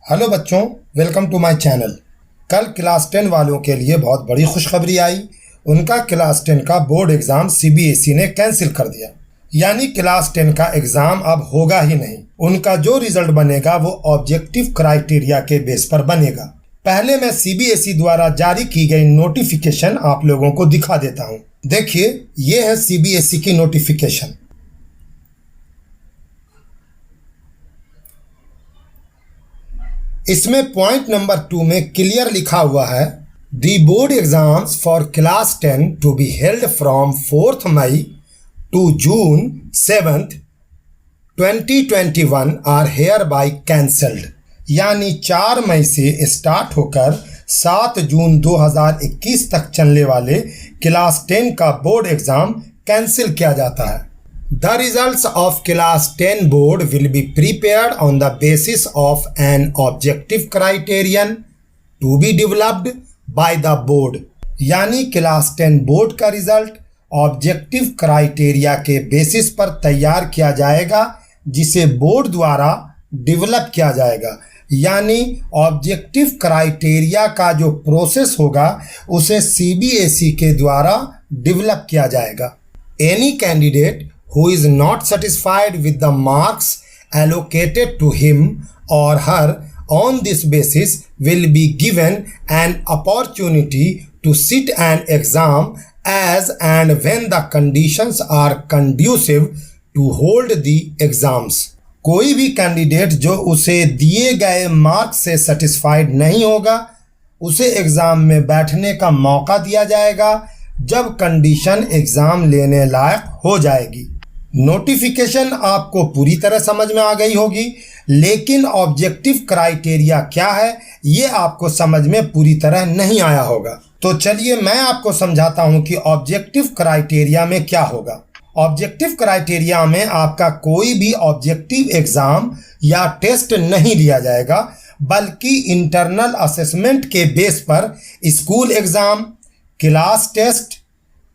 Hello बच्चों, welcome to my channel. कल class 10 वालों के लिए बहुत बड़ी खुशखबरी आई। उनका क्लास 10 का बोर्ड एग्ज़ाम सीबीएसई ने कैंसिल कर दिया। यानी क्लास 10 का एग्ज़ाम अब होगा ही नहीं। उनका जो रिजल्ट बनेगा वो ऑब्जेक्टिव क्राइटेरिया के बेस पर बनेगा। पहले मैं सीबीएसई द्वारा जारी की गई नोटिफिकेशन आप लोगों को दिखा देता हूँ। देखिए, ये है सीबीएसई की नोटिफिकेशन। इसमें पॉइंट नंबर 2 में क्लियर लिखा हुआ है, the board exams for class 10 to be held from 4th May to June 7th 2021 are hereby cancelled. यानी 4 मई से स्टार्ट होकर 7 जून 2021 तक चलने वाले क्लास 10 का बोर्ड एग्जाम कैंसिल किया जाता है। The results of Class 10 board will be prepared on the basis of an objective criterion to be developed by the board। यानी क्लास 10 बोर्ड का रिजल्ट ऑब्जेक्टिव क्राइटेरिया के बेसिस पर तैयार किया जाएगा, जिसे बोर्ड द्वारा डेवलप किया जाएगा। यानी ऑब्जेक्टिव क्राइटेरिया का जो प्रोसेस होगा उसे सीबीएसई के द्वारा डेवलप किया जाएगा। Any candidate who is not satisfied with the marks allocated to him or her on this basis will be given an opportunity to sit an exam as and when the conditions are conducive to hold the exams। कोई भी candidate जो उसे दिए गए marks से satisfied नहीं होगा, उसे एग्ज़ाम में बैठने का मौका दिया जाएगा जब कंडीशन एग्ज़ाम लेने लायक हो जाएगी। नोटिफिकेशन आपको पूरी तरह समझ में आ गई होगी, लेकिन ऑब्जेक्टिव क्राइटेरिया क्या है ये आपको समझ में पूरी तरह नहीं आया होगा। तो चलिए मैं आपको समझाता हूं कि ऑब्जेक्टिव क्राइटेरिया में क्या होगा। ऑब्जेक्टिव क्राइटेरिया में आपका कोई भी ऑब्जेक्टिव एग्जाम या टेस्ट नहीं लिया जाएगा, बल्कि इंटरनल असेसमेंट के बेस पर school exam, class test,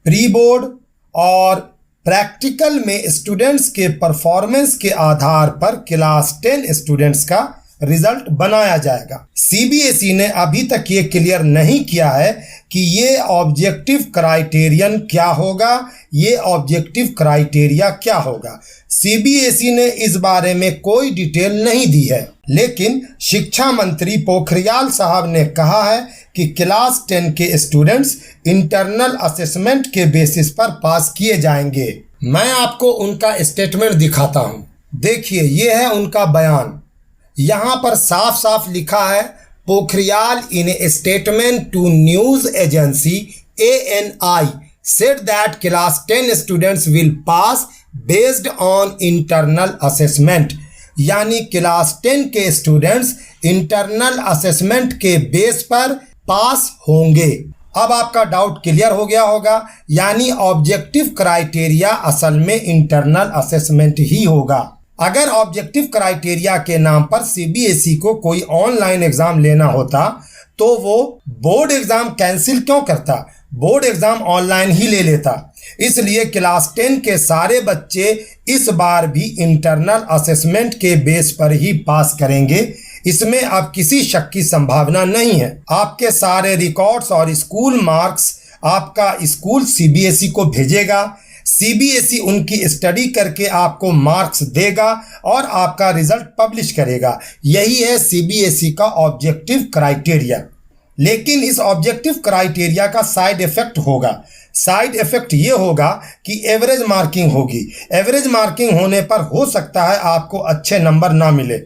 pre board और प्रैक्टिकल में स्टूडेंट्स के परफॉर्मेंस के आधार पर क्लास 10 स्टूडेंट्स का रिजल्ट बनाया जाएगा। सीबीएसई ने अभी तक ये क्लियर नहीं किया है कि ये ऑब्जेक्टिव क्राइटेरियन क्या होगा, ये ऑब्जेक्टिव क्राइटेरिया क्या होगा। सीबीएसई ने इस बारे में कोई डिटेल नहीं दी है, लेकिन शिक्षा मंत्री पोखरियाल साहब ने कहा है कि क्लास 10 के स्टूडेंट्स इंटरनल असेसमेंट के बेसिस पर पास किए जाएंगे। मैं आपको उनका स्टेटमेंट दिखाता हूं। देखिए, ये है उनका बयान। यहाँ पर साफ साफ लिखा है, Pokhriyal in a statement to news agency ANI said that class 10 students will pass based on internal assessment। यानी क्लास 10 के स्टूडेंट्स इंटरनल असेसमेंट के बेस पर पास होंगे। अब आपका डाउट क्लियर हो गया होगा, यानी ऑब्जेक्टिव क्राइटेरिया असल में इंटरनल असेसमेंट ही होगा। अगर ऑब्जेक्टिव क्राइटेरिया के नाम पर सीबीएसई को कोई ऑनलाइन एग्जाम लेना होता तो वो बोर्ड एग्जाम कैंसिल क्यों करता, बोर्ड एग्जाम ऑनलाइन ही ले लेता। इसलिए क्लास 10 के सारे बच्चे इस बार भी इंटरनल असेसमेंट के बेस पर ही पास करेंगे। इसमें अब किसी शक की संभावना नहीं है। आपके सारे रिकॉर्ड्स और स्कूल मार्क्स आपका स्कूल सीबीएसई को भेजेगा। सीबीएसई उनकी स्टडी करके आपको मार्क्स देगा और आपका रिजल्ट पब्लिश करेगा। यही है सीबीएसई का ऑब्जेक्टिव क्राइटेरिया। लेकिन इस ऑब्जेक्टिव क्राइटेरिया का साइड इफेक्ट होगा। साइड इफेक्ट ये होगा कि एवरेज मार्किंग होगी। एवरेज मार्किंग होने पर हो सकता है आपको अच्छे नंबर ना मिले।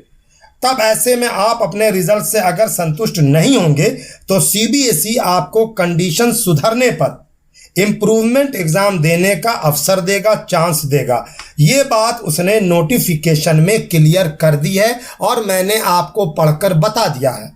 तब ऐसे में आप अपने रिजल्ट से अगर संतुष्ट नहीं होंगे तो सीबीएसई आपको कंडीशन सुधरने पर इम्प्रूवमेंट एग्जाम देने का अवसर देगा, चांस देगा। ये बात उसने नोटिफिकेशन में क्लियर कर दी है और मैंने आपको पढ़कर बता दिया है।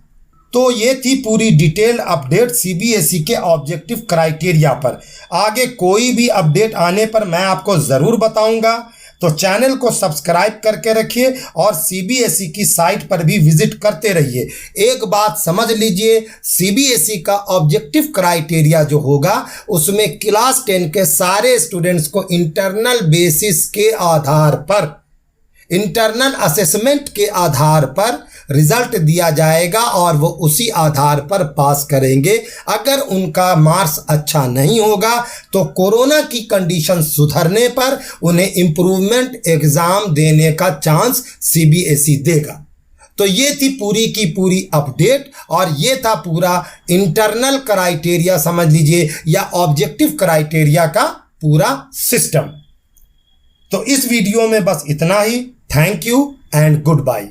तो ये थी पूरी डिटेल अपडेट सीबीएसई के ऑब्जेक्टिव क्राइटेरिया पर। आगे कोई भी अपडेट आने पर मैं आपको ज़रूर बताऊंगा। तो चैनल को सब्सक्राइब करके रखिए और सीबीएसई की साइट पर भी विजिट करते रहिए। एक बात समझ लीजिए, सीबीएसई का ऑब्जेक्टिव क्राइटेरिया जो होगा उसमें क्लास 10 के सारे स्टूडेंट्स को इंटरनल बेसिस के आधार पर, इंटरनल असेसमेंट के आधार पर रिजल्ट दिया जाएगा और वो उसी आधार पर पास करेंगे। अगर उनका मार्क्स अच्छा नहीं होगा तो कोरोना की कंडीशन सुधरने पर उन्हें इम्प्रूवमेंट एग्जाम देने का चांस सीबीएसई देगा। तो ये थी पूरी की पूरी अपडेट और ये था पूरा इंटरनल क्राइटेरिया समझ लीजिए या ऑब्जेक्टिव क्राइटेरिया का पूरा सिस्टम। तो इस वीडियो में बस इतना ही। Thank you and good bye.